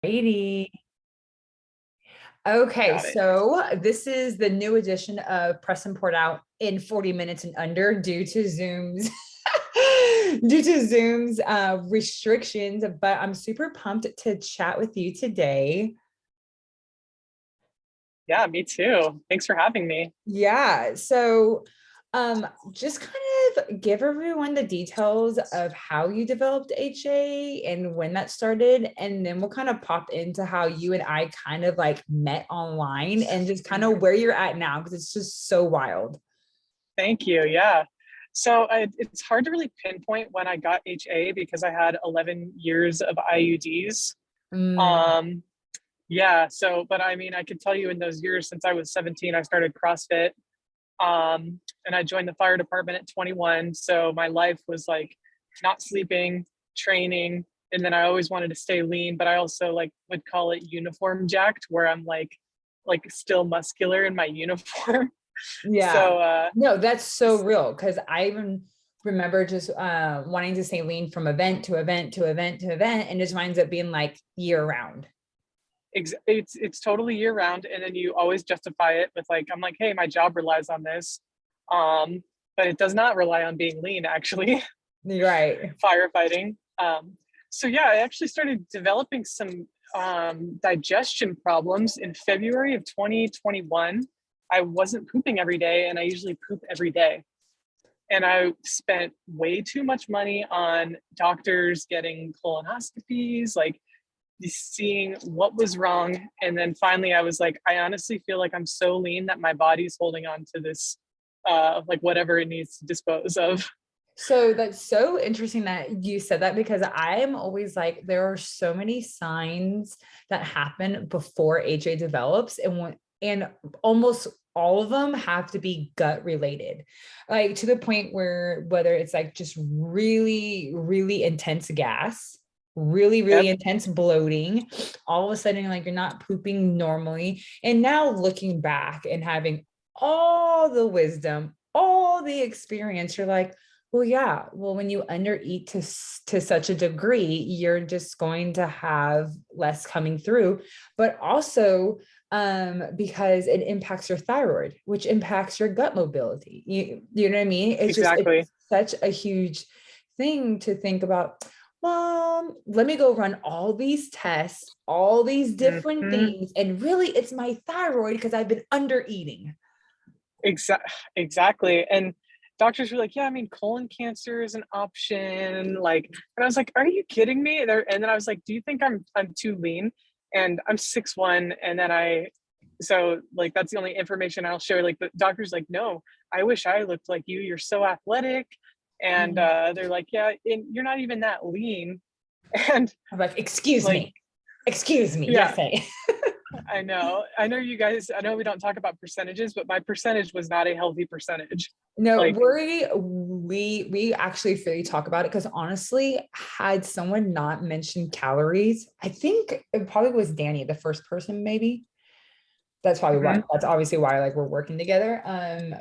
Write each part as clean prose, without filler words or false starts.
Alrighty. Okay, Got it. so this is the new edition of Press and Port Out in 40 minutes and under due to Zoom's restrictions, but I'm super pumped to chat with you today. Yeah, me too. Thanks for having me. Yeah, so just kind of give everyone the details of how you developed HA and when that started, and then we'll kind of pop into how you and I kind of like met online and just kind of where you're at now because it's just so wild. Thank you. Yeah. It's hard to really pinpoint when I got HA because I had 11 years of IUDs. Mm, Um, yeah. But I mean, I could tell you in those years since I was 17, I started CrossFit. And I joined the fire department at 21. So my life was like not sleeping, training, and then I always wanted to stay lean, but I also like would call it uniform jacked, where I'm like still muscular in my uniform. yeah. So No, that's so real because I even remember just wanting to stay lean from event to event to event to event, and just winds up being like year round. it's totally year round, and then you always justify it with like, I'm like, hey, my job relies on this. But it does not rely on being lean, actually. Right. Firefighting. So yeah, I actually started developing some digestion problems in February of 2021. I wasn't pooping every day, and I usually poop every day. And I spent way too much money on doctors getting colonoscopies, like seeing what was wrong. And then finally, I was like, I honestly feel like I'm so lean that my body's holding on to this, like whatever it needs to dispose of. So that's so interesting that you said that because I am always like, there are so many signs that happen before HA develops, and almost all of them have to be gut related, like to the point where whether it's like just really, really intense gas, really, really Yep. intense bloating, all of a sudden like you're not pooping normally. And now looking back and having all the wisdom, all the experience, you're like, well, yeah. Well, when you undereat to such a degree, you're just going to have less coming through, but also because it impacts your thyroid, which impacts your gut mobility. You know what I mean? Exactly. It's such a huge thing to think about. Well, let me go run all these tests, all these different Hmm. things, and really it's my thyroid because I've been under eating. Exactly. And doctors were like, yeah, I mean, colon cancer is an option. Like, and I was like, are you kidding me? And then I was like, do you think I'm too lean? And I'm 6'1", and then so like that's the only information I'll share. Like the doctor's like, no, I wish I looked like you. You're so athletic. And Mhm. they're like, yeah, and you're not even that lean. And I'm like, excuse like, me. Excuse me. yeah, Yes, I. I know. I know you guys, I know we don't talk about percentages, but my percentage was not a healthy percentage. No, Like, we actually really talk about it because honestly, had someone not mentioned calories, I think it probably was Danny, the first person, maybe. That's probably why. mhm, That's obviously why like we're working together.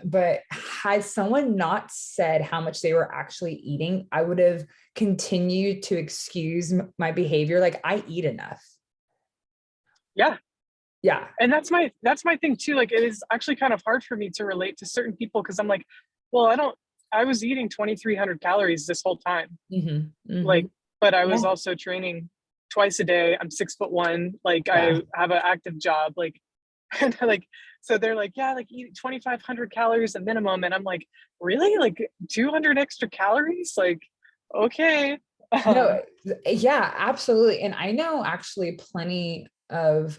But had someone not said how much they were actually eating, I would have continued to excuse my behavior. Like I eat enough. yeah. Yeah. And that's my thing too. Like, it is actually kind of hard for me to relate to certain people because I'm like, well, I was eating 2,300 calories this whole time. Hmm. Hmm. Like, but I was Yeah. also training twice a day. I'm 6'1". Like, Yeah. I have an active job. Like, and like, so they're like, yeah, like eat 2,500 calories a minimum. And I'm like, really? Like 200 extra calories? Like, okay. No, yeah, absolutely. And I know actually plenty of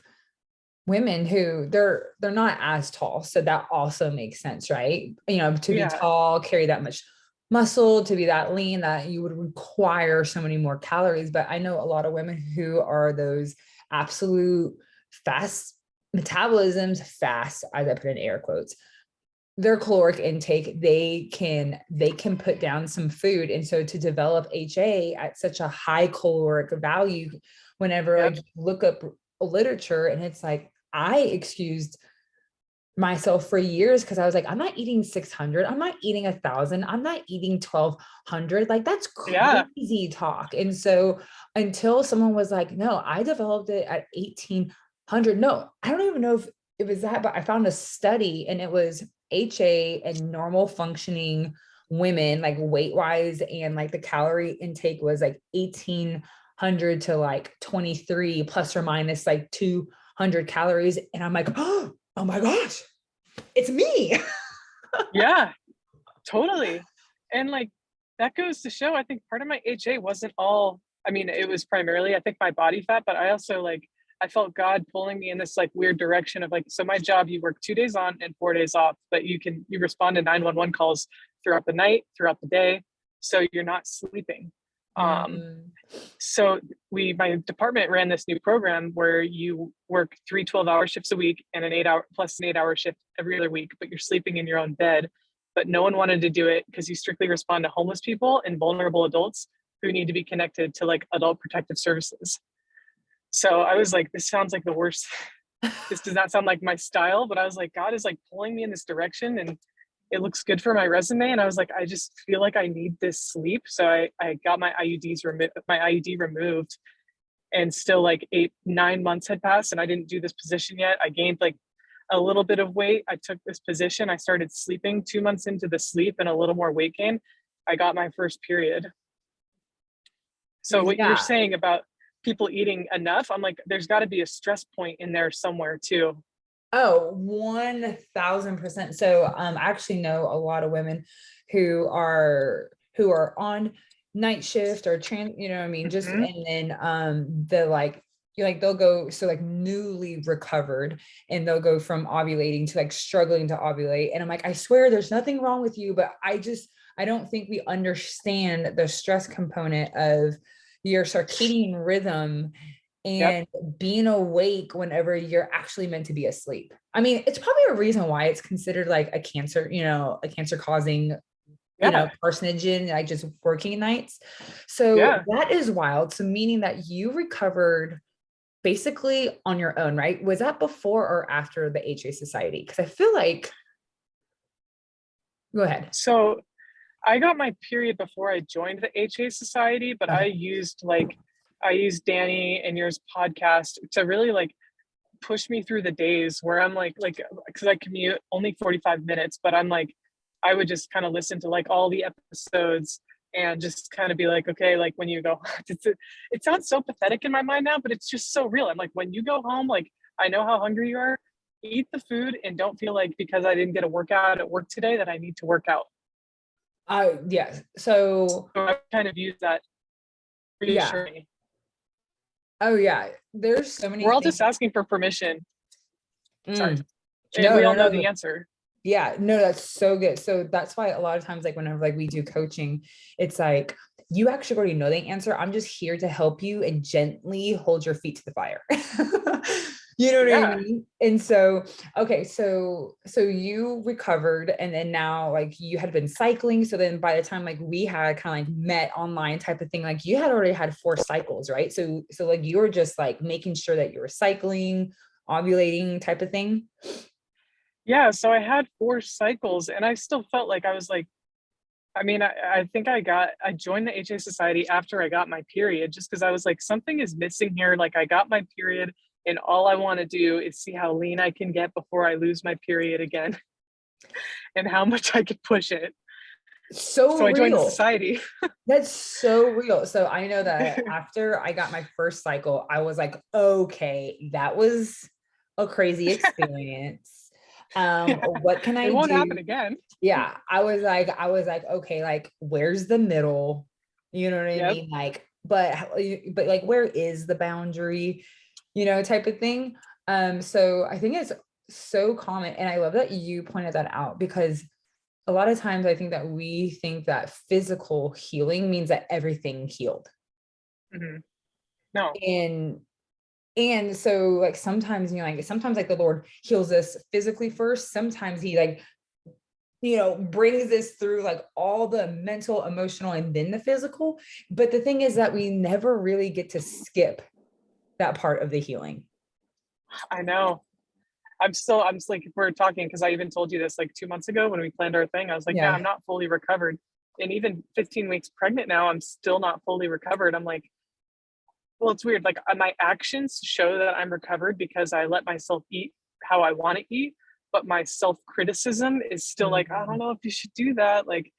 women who they're not as tall, so that also makes sense, right? You know, to be Yeah. tall, carry that much muscle, to be that lean, that you would require so many more calories. But I know a lot of women who are those absolute fast metabolisms, fast, as I put in air quotes, their caloric intake, they can put down some food. And so to develop HA at such a high caloric value, whenever like Yep. you look up literature and it's like I excused myself for years because I was like, I'm not eating 600, I'm not eating 1,000, I'm not eating 1,200. Like that's Yeah. crazy talk. And so until someone was like, no, I developed it at 1,800. No, I don't even know if it was that, but I found a study and it was HA and normal functioning women, like weight wise, and like the calorie intake was like 1,800 to like 23 plus or minus like 200 calories. And I'm like, oh my gosh, it's me. Yeah, totally. And like that goes to show, I think part of my HA wasn't all, I mean, it was primarily, I think, my body fat, but I also like, I felt God pulling me in this like weird direction of like, so my job, you work 2 days on and 4 days off, but you respond to 911 calls throughout the night, throughout the day. So you're not sleeping. Um, Mm. so my department ran this new program where you work 3 12-hour shifts a week and an 8 hour plus an 8 hour shift every other week, but you're sleeping in your own bed. But no one wanted to do it because you strictly respond to homeless people and vulnerable adults who need to be connected to like adult protective services. So I was like, this sounds like the worst. This does not sound like my style, but I was like, God is like pulling me in this direction and it looks good for my resume. And I was like, I just feel like I need this sleep. So I got my IUD removed, and still like 8 9 months had passed and I didn't do this position yet. I gained like a little bit of weight. I took this position. I started sleeping 2 months into the sleep and a little more weight gain. I got my first period. So what you were Yeah. saying about people eating enough, I'm like, there's got to be a stress point in there somewhere too. Oh, 1,000%. So I actually know a lot of women who are on night shift or you know what I mean? Just Mm-hmm. and then the like you like they'll go so like newly recovered and they'll go from ovulating to like struggling to ovulate. And I'm like, I swear there's nothing wrong with you, but I don't think we understand the stress component of your circadian rhythm Yep. and being awake whenever you're actually meant to be asleep. I mean, it's probably a reason why it's considered like a cancer, a cancer causing, Yeah. carcinogen, like just working nights. So Yeah. that is wild. So meaning that you recovered basically on your own, right? Was that before or after the HA Society? Because I feel like, go ahead. So I got my period before I joined the HA Society, but Okay. I used Danny and yours podcast to really like push me through the days where I'm like because I commute only 45 minutes, but I'm like I would just kind of listen to like all the episodes and just kind of be like, okay, like when you go, it sounds so pathetic in my mind now, but it's just so real. I'm like, when you go home, like I know how hungry you are, eat the food and don't feel like because I didn't get a workout at work today that I need to work out. Yes. So So I kind of use that yeah. reassure me. Oh yeah. There's so many We're all things. just asking for permission. Sorry. Mm. And No, we no, all know no. the answer. Yeah, no, that's so good. So that's why a lot of times, like whenever like we do coaching, it's like you actually already know the answer. I'm just here to help you and gently hold your feet to the fire. You know what I Yeah. mean? And so, okay, so you recovered, and then now like you had been cycling. So then by the time like we had kind of like met online type of thing, like you had already had 4 cycles, right? So like you were just like making sure that you were cycling, ovulating type of thing. Yeah. So I had 4 cycles and I still felt like I was like, I mean, I think I joined the HA Society after I got my period just because I was like, something is missing here. Like, I got my period, and all I want to do is see how lean I can get before I lose my period again and how much I could push it. So So I joined the real. society. That's so real. So I know that after I got my first cycle, I was like, okay, that was a crazy experience. Yeah, What can it I won't happen do? again. Yeah, I was like, okay, like where's the middle? You know what I Yep. mean? Like, but like where is the boundary? Type of thing. So I think it's so common. And I love that you pointed that out because a lot of times I think that we think that physical healing means that everything healed. Hmm. No. And so like sometimes, like sometimes like the Lord heals us physically first. Sometimes he like, brings this through like all the mental, emotional, and then the physical. But the thing is that we never really get to skip that part of the healing. I know. I'm just like, we're talking, because I even told you this like 2 months ago when we planned our thing. I was like, yeah, Yeah. I'm not fully recovered. And even 15 weeks pregnant now, I'm still not fully recovered. I'm like, well, it's weird. Like my actions show that I'm recovered because I let myself eat how I want to eat, but my self criticism is still like, I don't Mhm. know if you should do that. Like,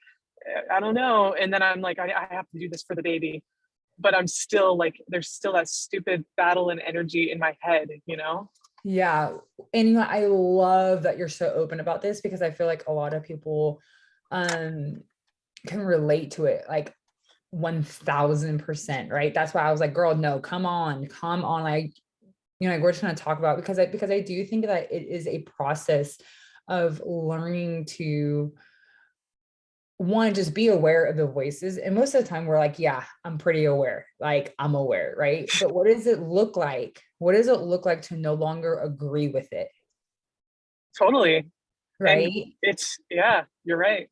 I don't know. And then I'm like, I have to do this for the baby, but I'm still like, there's still that stupid battle and energy in my head, you know? Yeah. And I love that you're so open about this because I feel like a lot of people um can relate to it like 1000%, right? That's why I was like, girl, no, come on. Like, like we're just gonna talk about because I do think that it is a process of learning to one, just be aware of the voices. And most of the time we're like, yeah, I'm pretty aware. Like I'm aware, right? But what does it look like? What does it look like to no longer agree with it? Totally. And Right? it's, yeah, you're right.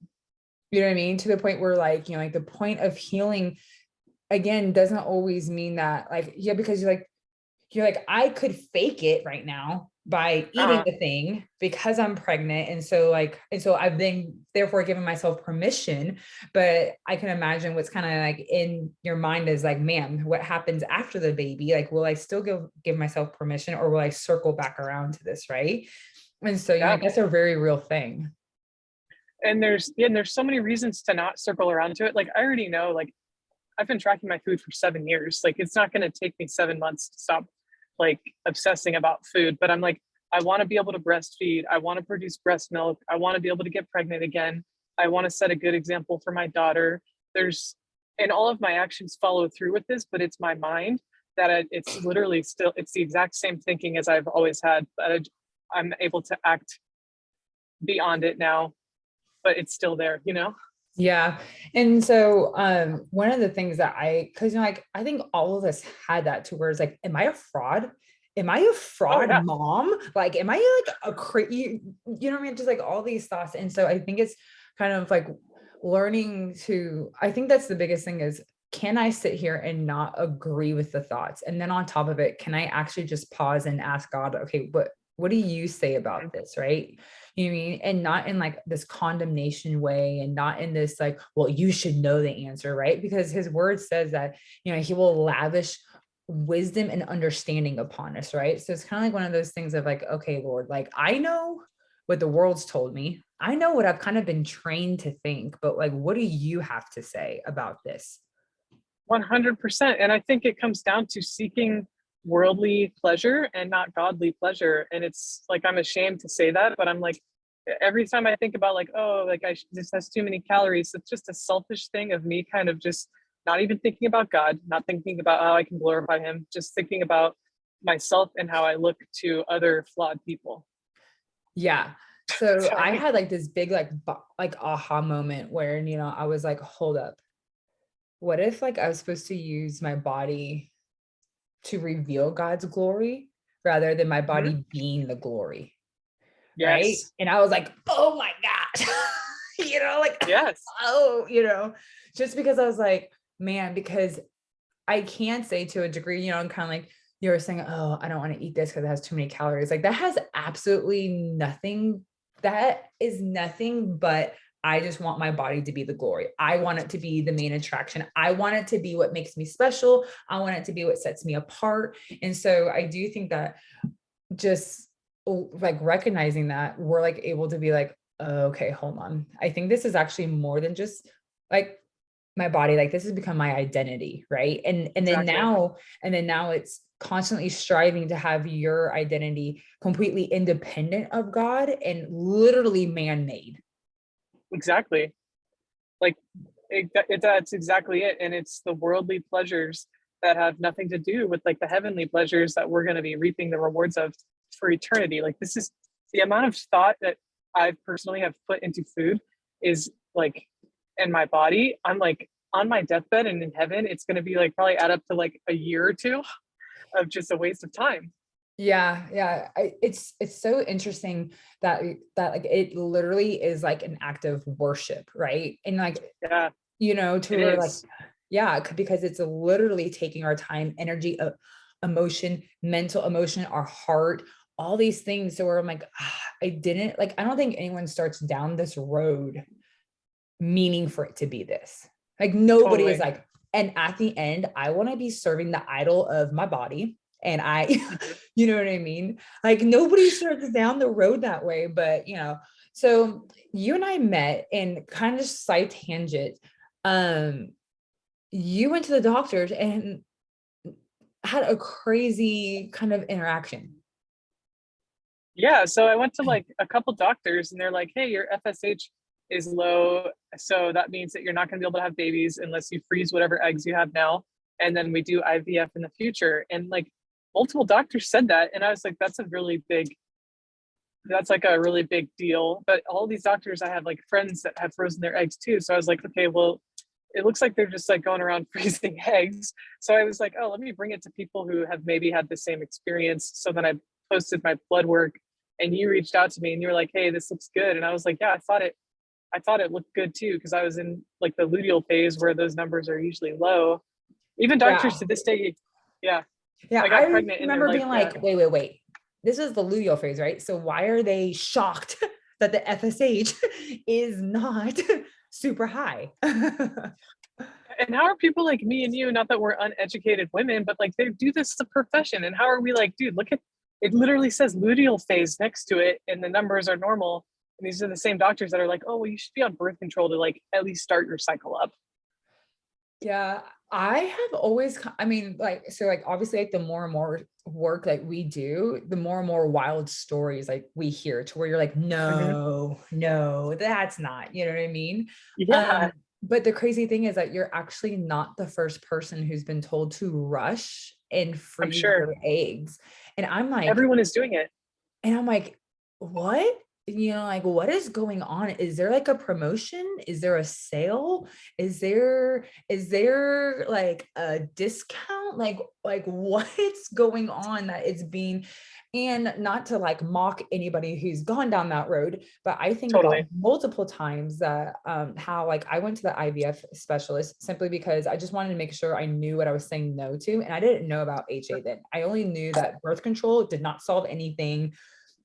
You know what I mean? To the point where like, like the point of healing again doesn't always mean that like, yeah, because you're like, I could fake it right now by eating Uh-huh. the thing because I'm pregnant. And so I've then therefore given myself permission. But I can imagine what's kind of like in your mind is like, man, what happens after the baby? Like, will I still give myself permission or will I circle back around to this? Right. And so, Yeah. that's a very real thing. And there's so many reasons to not circle around to it. Like I already know, like I've been tracking my food for 7 years. Like it's not going to take me 7 months to stop like obsessing about food. But I'm like, I want to be able to breastfeed. I want to produce breast milk. I want to be able to get pregnant again. I want to set a good example for my daughter. There's, and all of my actions follow through with this, but it's my mind that it's literally still, it's the exact same thinking as I've always had, but I'm able to act beyond it now, but it's still there, you know? Yeah. And so one of the things that because like I think all of us had that to where it's like, am I a fraud? Am I a Oh fraud yeah. mom? Like, am I like a crazy, you know what I mean? Just like all these thoughts. And so I think it's kind of like learning to, I think that's the biggest thing is, can I sit here and not agree with the thoughts? And then on top of it, can I actually just pause and ask God, okay, what do you say about this? Right. You know what I mean? And not in like this condemnation way and not in this like, well, you should know the answer, right? Because his word says that, he will lavish wisdom and understanding upon us, right? So it's kind of like one of those things of like, okay, Lord, like I know what the world's told me. I know what I've kind of been trained to think, but like, what do you have to say about this? 100%. And I think it comes down to seeking worldly pleasure and not godly pleasure. And it's like, I'm ashamed to say that, but I'm like, every time I think about like, oh, like this has too many calories, it's just a selfish thing of me kind of just not even thinking about God, not thinking about how I can glorify him, just thinking about myself and how I look to other flawed people. Yeah. So So, I had like this big like aha moment where, I was like, hold up. What if like I was supposed to use my body to reveal God's glory rather than my mhm. body being the glory, right? Yes, And I was like, oh my gosh, like, yes, oh, just because I was like, man, because I can say to a degree, and kind of like you were saying, oh, I don't want to eat this because it has too many calories. Like that has absolutely nothing. That is nothing but I just want my body to be the glory. I want it to be the main attraction. I want it to be what makes me special. I want it to be what sets me apart. And so I do think that just like recognizing that we're like able to be like, oh, okay, hold on. I think this is actually more than just like my body. Like this has become my identity, right? And then exactly. now it's constantly striving to have your identity completely independent of God and literally man-made. Exactly. Like that's exactly it. And it's the worldly pleasures that have nothing to do with like the heavenly pleasures that we're going to be reaping the rewards of for eternity. Like this is the amount of thought that I personally have put into food is like in my body. I'm like on my deathbed and in heaven, it's going to be like probably add up to like a year or two of just a waste of time. Yeah, yeah. It's so interesting that like it literally is like an act of worship, right? And like, Yeah, to it where like, is. yeah, because it's literally taking our time, energy, emotion, mental emotion, our heart, all these things. So where I'm like, I didn't like, I don't think anyone starts down this road meaning for it to be this. Like nobody is Totally. like, and at the end, I want to be serving the idol of my body. And I, Mhm. you know what I mean? Like nobody starts down the road that way, but so you and I met and kind of side tangent. Um, you went to the doctors and had a crazy kind of interaction. Yeah, so I went to like a couple doctors and they're like, hey, your FSH is low. So that means that you're not going to be able to have babies unless you freeze whatever eggs you have now. And then we do IVF in the future. And like multiple doctors said that. And I was like, that's like a really big deal. But all these doctors, I have like friends that have frozen their eggs too. So I was like, okay, well, it looks like they're just like going around freezing eggs. So I was like, oh, let me bring it to people who have maybe had the same experience. So then I posted my blood work and you reached out to me and you were like, hey, this looks good. And I was like, yeah, I thought it looked good too, because I was in like the luteal phase where those numbers are usually low. Even doctors Yeah. to this day, yeah, Yeah. I got I pregnant and they're remember like, being yeah, like, wait. This is the luteal phase, right? So why are they shocked that the FSH is not super high? and how are people like me and you, not that we're uneducated women, but like they do this as a profession. And how are we like, dude, look at it, literally says luteal phase next to it, and the numbers are normal. And these are the same doctors that are like, oh, well, you should be on birth control to like at least start your cycle up. Yeah, I have always, I mean, like, so like obviously like the more and more work like we do, the more and more wild stories like we hear to where you're like, Mm-hmm. no, that's not, you know what I mean? Yeah, But the crazy thing is that you're actually not the first person who's been told to rush and I'm freeze sure their eggs. And I'm like, everyone is doing it. and I'm like, what? Like, what is going on? Is there like a promotion? Is there a sale? Is there like a discount? Like what's going on that it's being, and not to like mock anybody who's gone down that road, but I think about Totally. multiple times that how like I went to the IVF specialist simply because I just wanted to make sure I knew what I was saying no to. And I didn't know about HA then. I only knew that birth control did not solve anything,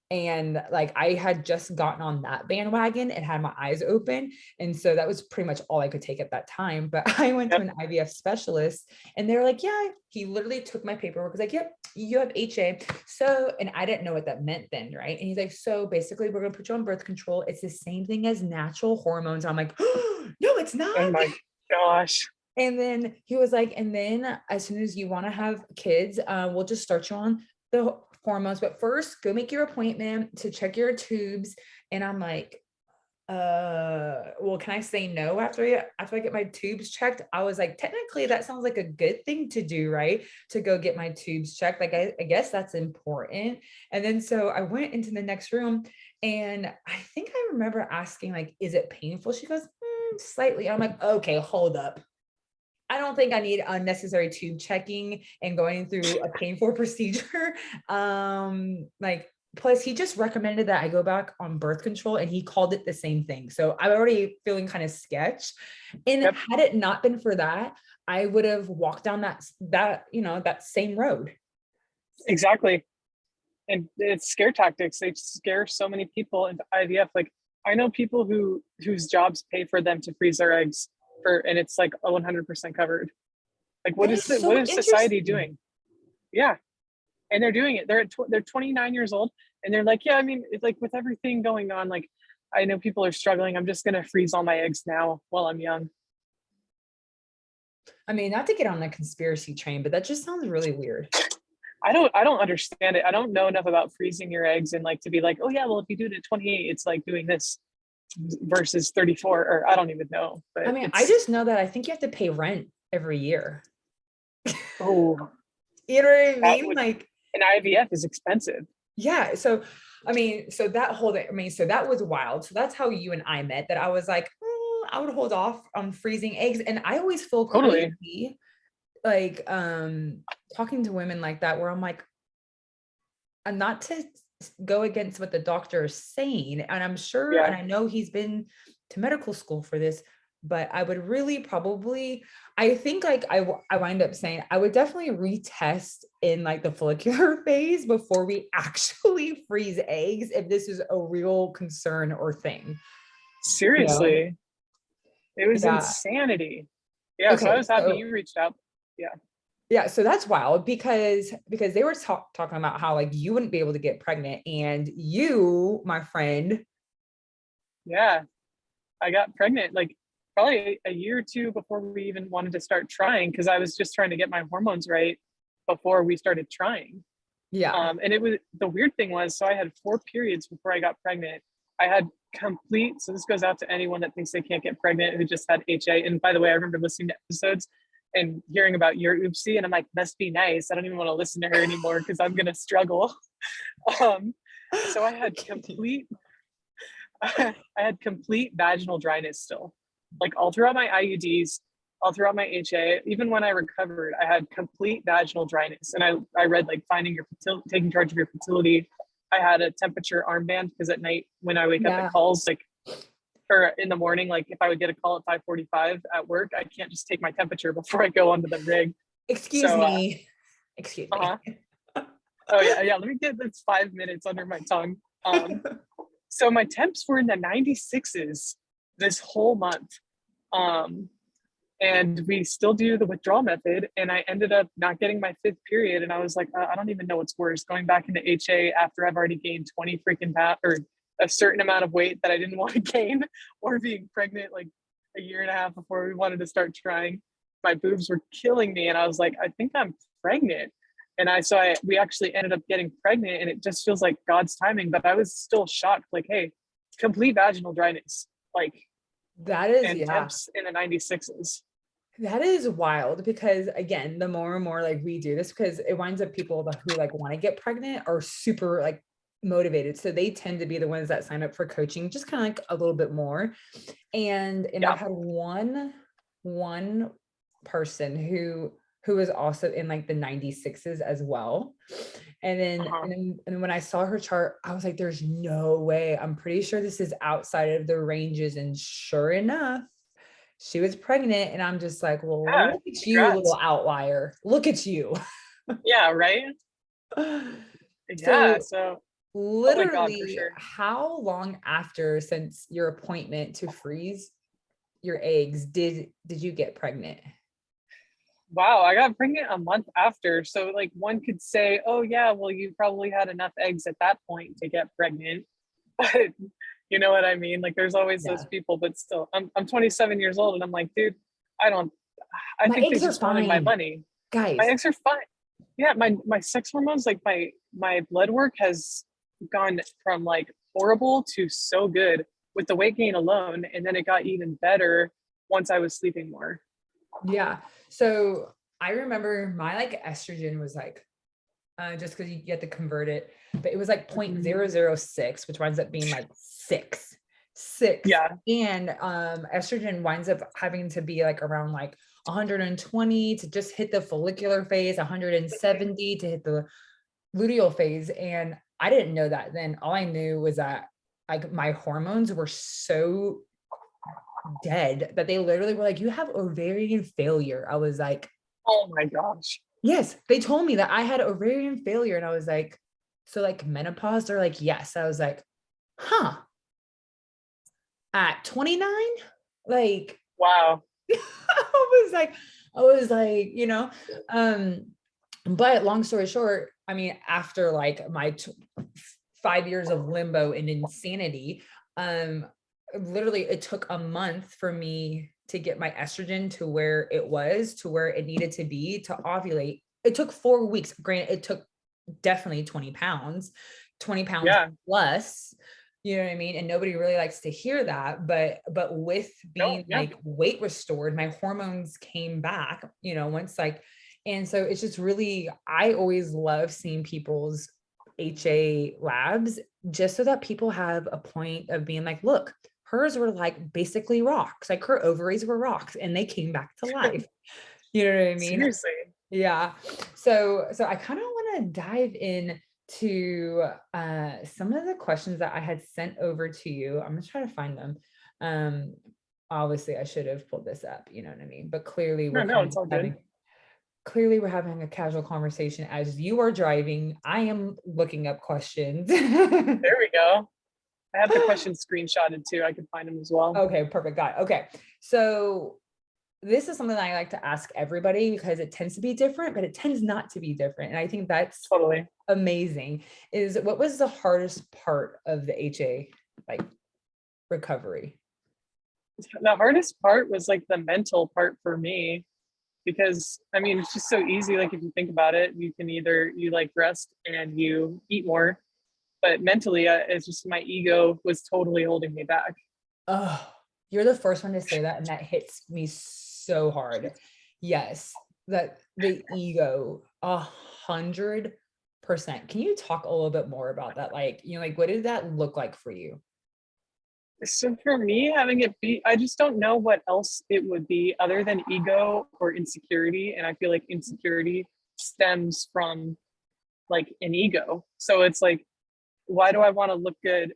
and like I had just gotten on that bandwagon and had my eyes open, and so that was pretty much all I could take at that time. But I went to Yep. an IVF specialist and they're like, yeah, he literally took my paperwork, was like, yep, you have HA. So, and I didn't know what that meant then, right? And he's like, so basically we're going to put you on birth control. It's the same thing as natural hormones. I'm like, oh, no, it's Oh not. my gosh. And then he was like, and then as soon as you want to have kids, we'll just start you on the hormones. But first, go make your appointment to check your tubes. And I'm like, well, can I say no after I get my tubes checked? I was like, technically, that sounds like a good thing to do, right? To go get my tubes checked. Like, I guess that's important. And then so I went into the next room, and I think I remember asking, like, is it painful? She goes, slightly. I'm like, okay, hold up. I don't think I need unnecessary tube checking and going through a painful procedure. Like, plus he just recommended that I go back on birth control and he called it the same thing. So I'm already feeling kind of sketch. And Yep. had it not been for that, I would have walked down that same road. Exactly. And it's scare tactics. They scare so many people into IVF. Like I know people whose jobs pay for them to freeze their eggs for, and it's like 100% covered. Like That is what so is society interesting. doing? Yeah, and they're doing it. They're 29 years old, and they're like, yeah. I mean, it's like with everything going on, like I know people are struggling. I'm just gonna freeze all my eggs now while I'm young. I mean, not to get on the conspiracy train, but that just sounds really weird. I don't understand it. I don't know enough about freezing your eggs and like to be like, oh yeah, well if you do it at 28, it's like doing this versus 34, or I don't even know. I But mean, I it's just know that I think you have to pay rent every year. oh You know what I that mean? would Like, and IVF is expensive. yeah. So, I mean, so that whole, I mean, so that was wild. So that's how you and I met, that I was like, I would hold off on freezing eggs. And I always feel Totally. crazy, like, talking to women like that, where I'm like, and not to go against what the doctor is saying. And I'm sure, Yeah. and I know he's been to medical school for this, but I would really probably, I think like I wind up saying I would definitely retest in like the follicular phase before we actually freeze eggs if this is a real concern or thing. You know? Seriously, it was Yeah. insanity. Yeah, so I Okay. was happy So you reached out. Yeah. yeah, so that's wild because they were talking about how like you wouldn't be able to get pregnant, and you, my friend, Yeah, I got pregnant like probably a year or two before we even wanted to start trying, because I was just trying to get my hormones right before we started trying. yeah, And it was, the weird thing was, so I had 4 periods before I got pregnant. I had complete, so this goes out to anyone that thinks they can't get pregnant who just had HA. And by the way, I remember listening to episodes and hearing about your oopsie, and I'm like, must be nice. I don't even want to listen to her anymore because I'm gonna struggle. Um, so I had complete I had complete vaginal dryness still, like all throughout my IUDs, all throughout my HA. Even when I recovered, I had complete vaginal dryness. And I read like finding your fertility, taking charge of your fertility. I had a temperature armband because at night when I wake up at yeah. calls, like, or in the morning, like if I would get a call at 5:45 at work, I can't just take my temperature before I go onto the rig. Excuse So, me. Excuse uh-huh. me. Oh yeah, let me get this 5 minutes under my tongue. So my temps were in the 96s this whole month. Um, and we still do the withdrawal method. And I ended up not getting my fifth period. And I was like, I don't even know what's worse, going back into HA after I've already gained 20 freaking pounds or a certain amount of weight that I didn't want to gain, or being pregnant like a year and a half before we wanted to start trying. My boobs were killing me. And I was like, I think I'm pregnant. And we actually ended up getting pregnant, and it just feels like God's timing. But I was still shocked, like, hey, complete vaginal dryness, like, That is, and yeah. temps in the 96s. That is wild because again, the more and more like we do this, because it winds up people who like want to get pregnant are super like motivated. So they tend to be the ones that sign up for coaching just kind of like a little bit more. And Yeah. I've had one person who was also in like the 96s as well. And then, Uh-huh. and when I saw her chart, I was like, there's no way. I'm pretty sure this is outside of the ranges. And sure enough, she was pregnant. And I'm just like, well, Yeah. look at you, little Congrats. outlier. Look at you. Yeah. Right. Yeah. So So, oh my God, for literally, sure. how long after since your appointment to freeze your eggs did you get pregnant? Wow. I got pregnant a month after. So, like, one could say, oh, yeah, well, you probably had enough eggs at that point to get pregnant. But you know what I mean? Like, there's always those Yeah. people, but still, I'm 27 years old, and I'm like, dude, I don't, I My think they eggs are just wanted my fine, money. My guys. eggs are fine. Yeah. My sex hormones, like, my blood work has gone from like horrible to so good with the weight gain alone. And then it got even better once I was sleeping more. Yeah. So I remember my like estrogen was like just because you get to convert it, but it was like point Mhm. zero zero 0.006, which winds up being like six. Yeah. And estrogen winds up having to be like around like 120 to just hit the follicular phase, 170 to hit the luteal phase. And I didn't know that then. All I knew was that like my hormones were so dead that they literally were like, you have ovarian failure. I was like, Oh my gosh. yes, they told me that I had ovarian failure. And I was like, so like menopause? They're like, yes. I was like, huh, at 29? Like, Wow. I was like, um, but long story short, I mean, after like my 5 years of limbo and insanity, um, literally it took a month for me to get my estrogen to where it needed to be to ovulate. It took 4 weeks. Granted, it took definitely 20 pounds Yeah. plus, you know what I mean? And nobody really likes to hear that, but with No. being Yeah. like weight restored, my hormones came back, once like, and so it's just really, I always love seeing people's HA labs just so that people have a point of being like, look, hers were like basically rocks, like her ovaries were rocks and they came back to life. You know what I mean? Seriously. Yeah. So I kind of want to dive in to some of the questions that I had sent over to you. I'm gonna try to find them. Um, obviously I should have pulled this up, you know what I mean? But clearly No, we're no, kind it's of all good. having a casual conversation as you are driving. I am looking up questions. There we go. I have the questions screenshotted too. I could find them as well. Okay, perfect. Got it. Okay. So this is something that I like to ask everybody because it tends to be different, but it tends not to be different. And I think that's Totally. amazing. Is what was the hardest part of the HA like recovery? The hardest part was like the mental part for me, because I mean, it's just so easy. Like if you think about it, you can either you like rest and you eat more, but mentally, it's just my ego was totally holding me back. Oh, you're the first one to say that, and that hits me so hard. Yes, that the ego, 100%. Can you talk a little bit more about that? Like, like what did that look like for you? So for me, having it be, I just don't know what else it would be other than ego or insecurity. And I feel like insecurity stems from like an ego. So it's like, why do I want to look good?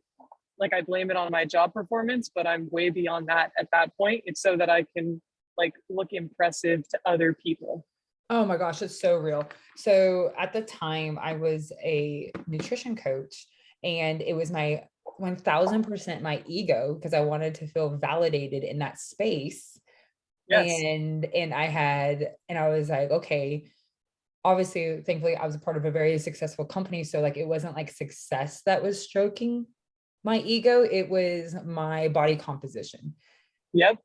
Like I blame it on my job performance, but I'm way beyond that at that point. It's so that I can like look impressive to other people. Oh my gosh, it's so real. So at the time, I was a nutrition coach, and it was my 1000% my ego because I wanted to feel validated in that space. Yes. And I was like, okay, obviously, thankfully, I was a part of a very successful company. So like it wasn't like success that was stroking my ego, it was my body composition. Yep.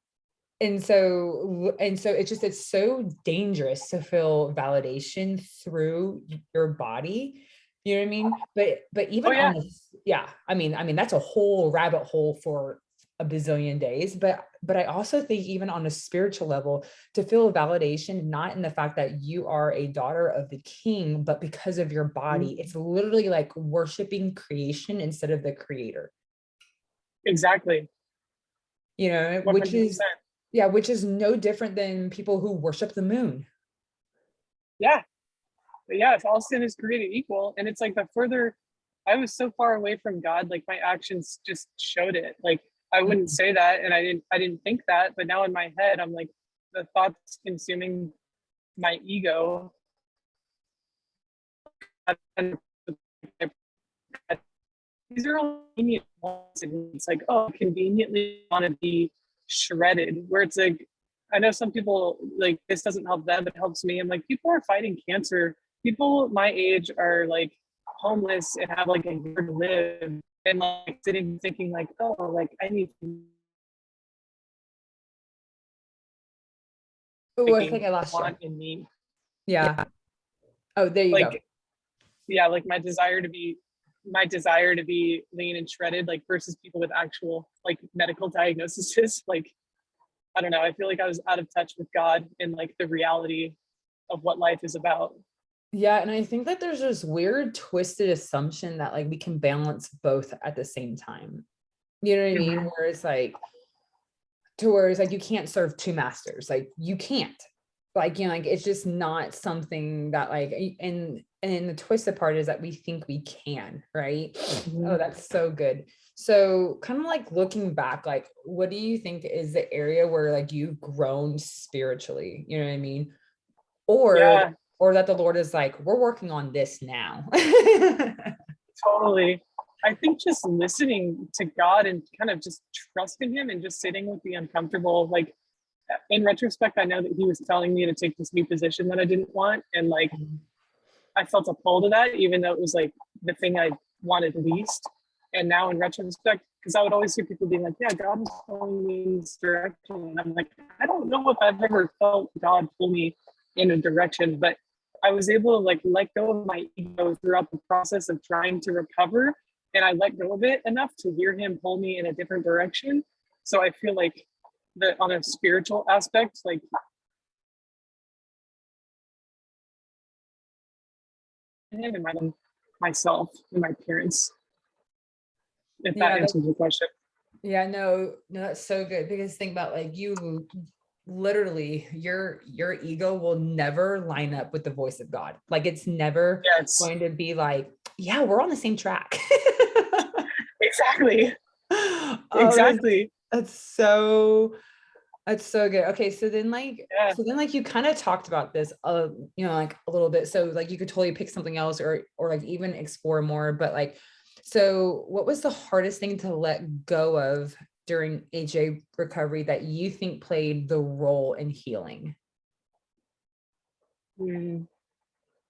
And so it's so dangerous to feel validation through your body, you know what I mean? But Oh even yeah. on this, yeah, I mean that's a whole rabbit hole for a bazillion days. But I also think even on a spiritual level, to feel validation not in the fact that you are a daughter of the king, but because of your body, it's literally like worshiping creation instead of the creator, Exactly. which 100%. is, yeah, which is no different than people who worship the moon. Yeah. But yeah, if all sin is created equal, and it's like the further I was so far away from God, like my actions just showed it. Like I wouldn't Mhm. say that, and I didn't think that, but now in my head, I'm like the thoughts consuming my ego. And these are all convenient ones, and it's like, oh, conveniently want to be shredded. Where it's like, I know some people like this doesn't help them, but it helps me. I'm like, people are fighting cancer. People my age are like homeless and have like a year to live, and like sitting thinking like, oh, like I need to Oh, I think thinking I lost you. want and need. Yeah. Yeah. Oh, there you go. Like yeah, like my desire to be lean and shredded, like versus people with actual like medical diagnoses. Like I don't know. I feel like I was out of touch with God and like the reality of what life is about. Yeah, and I think that there's this weird twisted assumption that like we can balance both at the same time. You know what I mean? Mm-hmm. Where it's like you can't serve two masters. Like you can't. Like, like it's just not something that like and the twisted part is that we think we can, right? Mm-hmm. Oh, that's so good. So kind of like looking back, like what do you think is the area where like you've grown spiritually? You know what I mean? Or Yeah, or that the Lord is like, we're working on this now. totally. I think just listening to God and kind of just trusting Him and just sitting with the uncomfortable. Like in retrospect, I know that He was telling me to take this new position that I didn't want, and like I felt a pull to that, even though it was like the thing I wanted least. And now in retrospect, because I would always hear people being like, yeah, God was pulling me in this direction. And I'm like, I don't know if I've ever felt God pull me in a direction, but I was able to like let go of my ego throughout the process of trying to recover. And I let go of it enough to hear him pull me in a different direction. So I feel like the on a spiritual aspect, like him and myself and my parents, if that Yeah, answers the question. yeah, no, that's so good because think about like you literally your ego will never line up with the voice of God. Like it's never Yes, going to be like, yeah, we're on the same track. exactly. Oh, Exactly. that's so That's so good. Okay, Yeah. so then like you kind of talked about this like a little bit. So like you could totally pick something else or like even explore more, but like so what was the hardest thing to let go of during HA recovery that you think played the role in healing? Mm.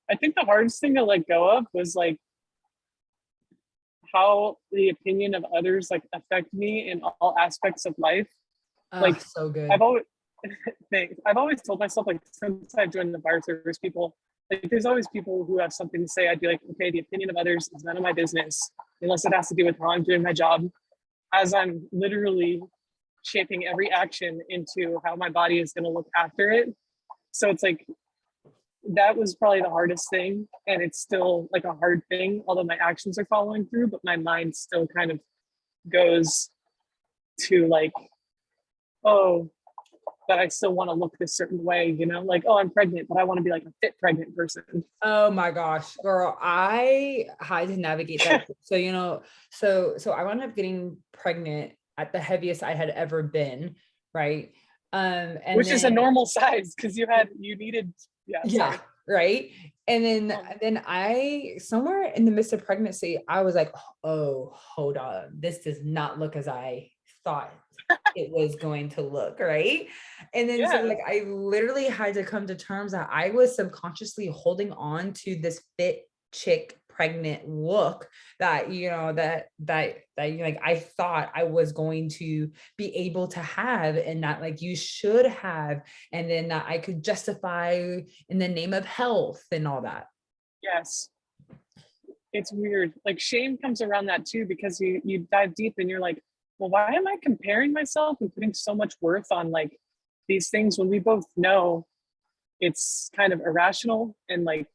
I think the hardest thing to let go of was like how the opinion of others like affect me in all aspects of life. Oh, Like so I've good. always I've always told myself, like, since I've joined the fire service, people, like, there's always people who have something to say. I'd be like, okay, the opinion of others is none of my business unless it has to do with how I'm doing my job, as I'm literally shaping every action into how my body is going to look after it. So it's like that was probably the hardest thing, and it's still like a hard thing, although my actions are following through, but my mind still kind of goes to like, oh, that I still want to look this certain way, you know, like, oh, I'm pregnant, but I want to be like a fit pregnant person. Oh my gosh, girl, I had to navigate that. So, so I wound up getting pregnant at the heaviest I had ever been, right? And Which is a then normal size because you needed, yeah, yeah, sorry. right. And then Um, I somewhere in the midst of pregnancy, I was like, oh, hold on. This does not look as I thought it was going to look, right? And then so yeah, like I literally had to come to terms that I was subconsciously holding on to this fit chick pregnant look that like I thought I was going to be able to have and that like you should have, and then that I could justify in the name of health and all that. yes. It's weird. Like shame comes around that too because you dive deep and you're like, well, why am I comparing myself and putting so much worth on like these things when we both know it's kind of irrational and like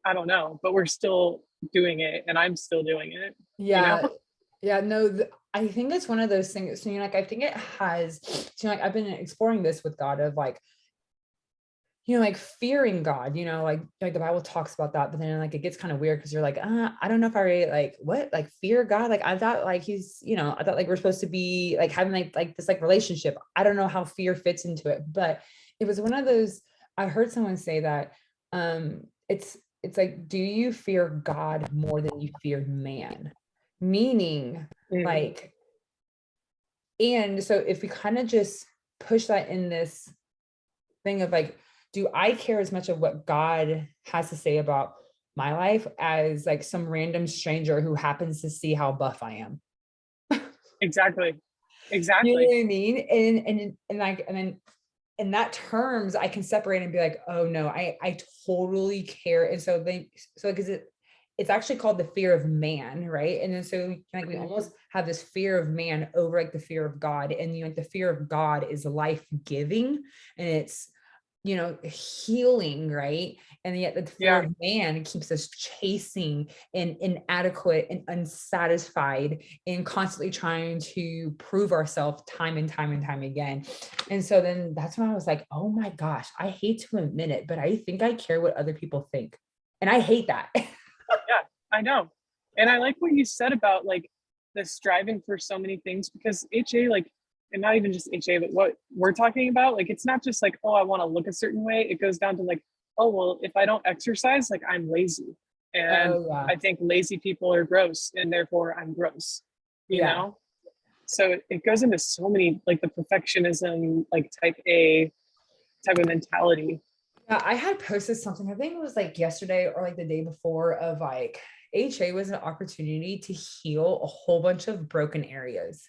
I don't know, but we're still doing it and I'm still doing it, you know? Yeah. Yeah, no, I think it's one of those things. So, like, I think it has, like, I've been exploring this with God of like, like fearing God, like the Bible talks about that, but then like it gets kind of weird because you're like, I don't know if I really like what, like fear God. Like I thought like I thought like we're supposed to be like having like this like relationship. I don't know how fear fits into it, but it was one of those, I heard someone say that it's like, do you fear God more than you fear man? Meaning Mm, like, and so if we kind of just push that in this thing of like, do I care as much of what God has to say about my life as like some random stranger who happens to see how buff I am? exactly. You know Exactly. what I mean? And like and then in that terms, I can separate and be like, oh no, I totally care. And so then so because it's actually called the fear of man, right? And then so like we Mhm. almost have this fear of man over like the fear of God. And like the fear of God is life giving and it's healing, right? And yet the fear Yeah. of man keeps us chasing and inadequate and unsatisfied and constantly trying to prove ourselves time and time and time again. And so then that's when I was like, oh my gosh, I hate to admit it, but I think I care what other people think. And I hate that. Yeah, I know. And I like what you said about like the striving for so many things because HA, like, and not even just HA, but what we're talking about, like, it's not just like, oh, I want to look a certain way. It goes down to like, oh, well, if I don't exercise, like, I'm lazy. And Oh yeah. I think lazy people are gross and therefore I'm gross, you Yeah. know? So it goes into so many, like, the perfectionism, like, type A type of mentality. Yeah, I had posted something, I think it was like yesterday or like the day before, of like HA was an opportunity to heal a whole bunch of broken areas.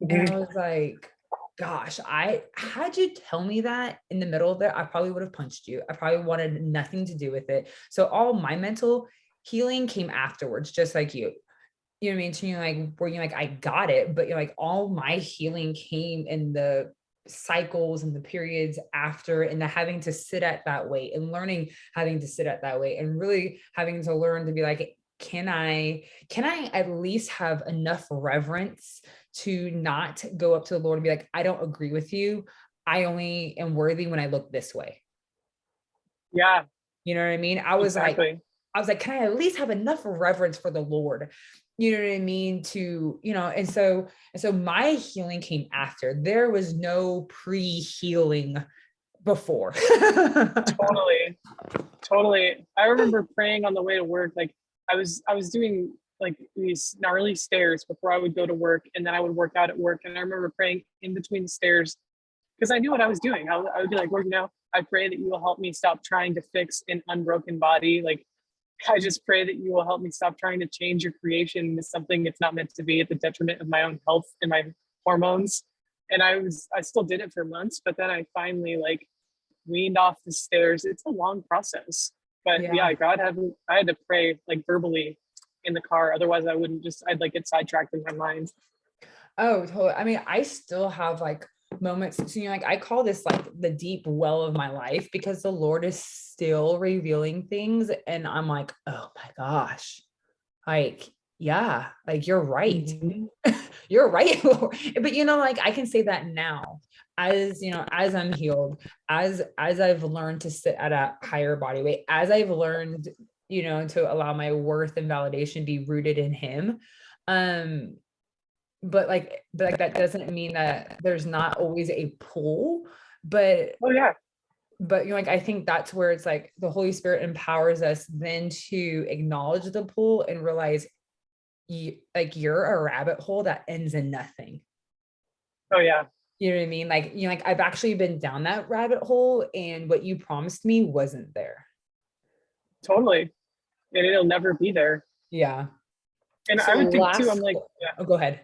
And I Mhm. was like, gosh, I had you tell me that in the middle of it, I probably would have punched you. I probably wanted nothing to do with it. So all my mental healing came afterwards, just like you. You know what I mean? So you're like, where you're like, I got it, but you're like, all my healing came in the cycles and the periods after, and the having to sit at that weight and learning having to sit at that weight and really having to learn to be like, can I at least have enough reverence to not go up to the Lord and be like, I don't agree with you. I only am worthy when I look this way. Yeah, You know what I mean? I was like, exactly. I was like, can I at least have enough reverence for the Lord? You know what I mean? To, and so my healing came after. There was no pre-healing before. Totally. Totally. I remember praying on the way to work. Like I was doing like these gnarly stairs before I would go to work, and then I would work out at work. And I remember praying in between the stairs because I knew what I was doing. I would be like, Lord, I pray that you will help me stop trying to fix an unbroken body. Like I just pray that you will help me stop trying to change your creation into something it's not meant to be at the detriment of my own health and my hormones. And I still did it for months, but then I finally like weaned off the stairs. It's a long process, but Yeah. yeah, I had to pray like verbally in the car. Otherwise I'd like get sidetracked in my mind. Oh, totally. I mean, I still have like moments. So, like I call this like the deep well of my life because the Lord is still revealing things. And I'm like, oh my gosh, like, yeah, like you're right. Mm-hmm. You're right, Lord. But like I can say that now, as I'm healed, as I've learned to sit at a higher body weight, as I've learned, to allow my worth and validation be rooted in Him. Um, but like that doesn't mean that there's not always a pull, but Oh yeah. like I think that's where it's like the Holy Spirit empowers us then to acknowledge the pull and realize you're a rabbit hole that ends in nothing. Oh yeah. You know what I mean? Like, like I've actually been down that rabbit hole and what you promised me wasn't there. Totally. And it'll never be there. Yeah. And So I would think too, I'm like, yeah, oh, go ahead.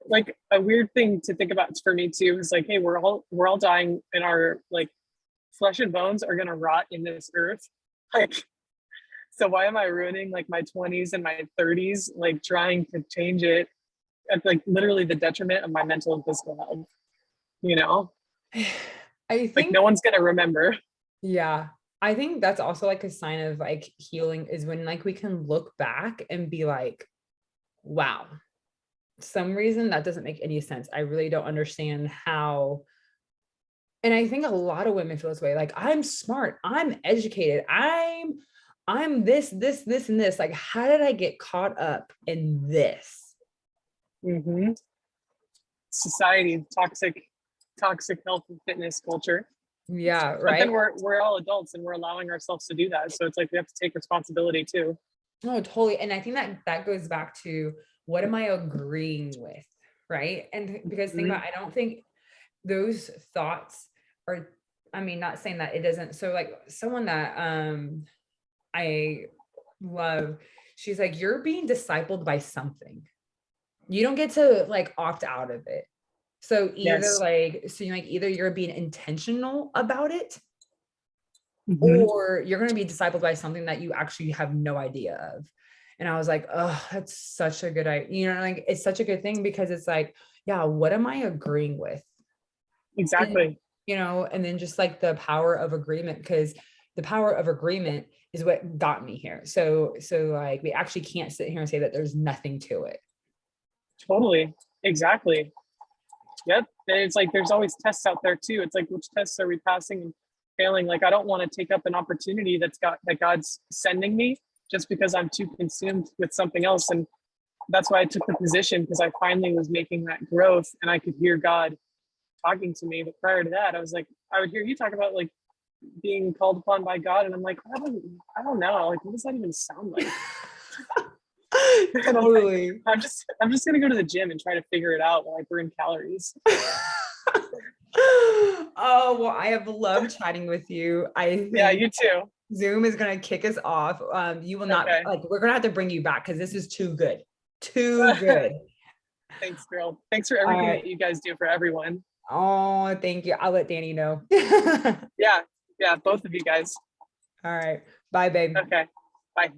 like a weird thing to think about for me too is like, hey, we're all dying and our like flesh and bones are gonna rot in this earth. Like, so why am I ruining like my 20s and my 30s, like trying to change it at like literally the detriment of my mental and physical health? You know, I like think, no one's gonna remember. yeah, I think that's also like a sign of like healing is when like we can look back and be like, wow, some reason that doesn't make any sense. I really don't understand how. And I think a lot of women feel this way. Like, I'm smart, I'm educated, I'm this, and this. Like, how did I get caught up in this? Mm-hmm. Society, toxic health and fitness culture. Yeah, But then right. we're all adults and we're allowing ourselves to do that. So it's like we have to take responsibility too. Oh, totally. And I think that goes back to what am I agreeing with? Right. And because think Mm-hmm. about, I don't think those thoughts are, I mean, not saying that it doesn't. So like someone that I love, she's like, you're being discipled by something. You don't get to like opt out of it. So Yes. either you're being intentional about it Mm-hmm. or you're going to be discipled by something that you actually have no idea of. And I was like, oh, that's such a good idea. Like it's such a good thing because it's like, yeah, what am I agreeing with? And, Exactly. and then just like the power of agreement, because the power of agreement is what got me here. So like we actually can't sit here and say that there's nothing to it. Totally. Exactly. Yep. And it's like there's always tests out there too. It's like which tests are we passing and failing? Like I don't want to take up an opportunity that God's sending me just because I'm too consumed with something else. And that's why I took the position because I finally was making that growth and I could hear God talking to me. But prior to that, I was like, I would hear you talk about like being called upon by God, and I'm like, I don't know. Like, what does that even sound like? And I'm like, Totally. I'm just gonna go to the gym and try to figure it out while I burn calories. Oh, well, I have loved chatting with you. I Yeah, think you too. Zoom is going to kick us off. You will not Okay. like, we're going to have to bring you back because this is too good. Too good. Thanks, girl. Thanks for All everything that right. you guys do for everyone. Oh, thank you. I'll let Danny know. All Yeah, yeah, both of you guys. right. Bye, babe. Okay, bye.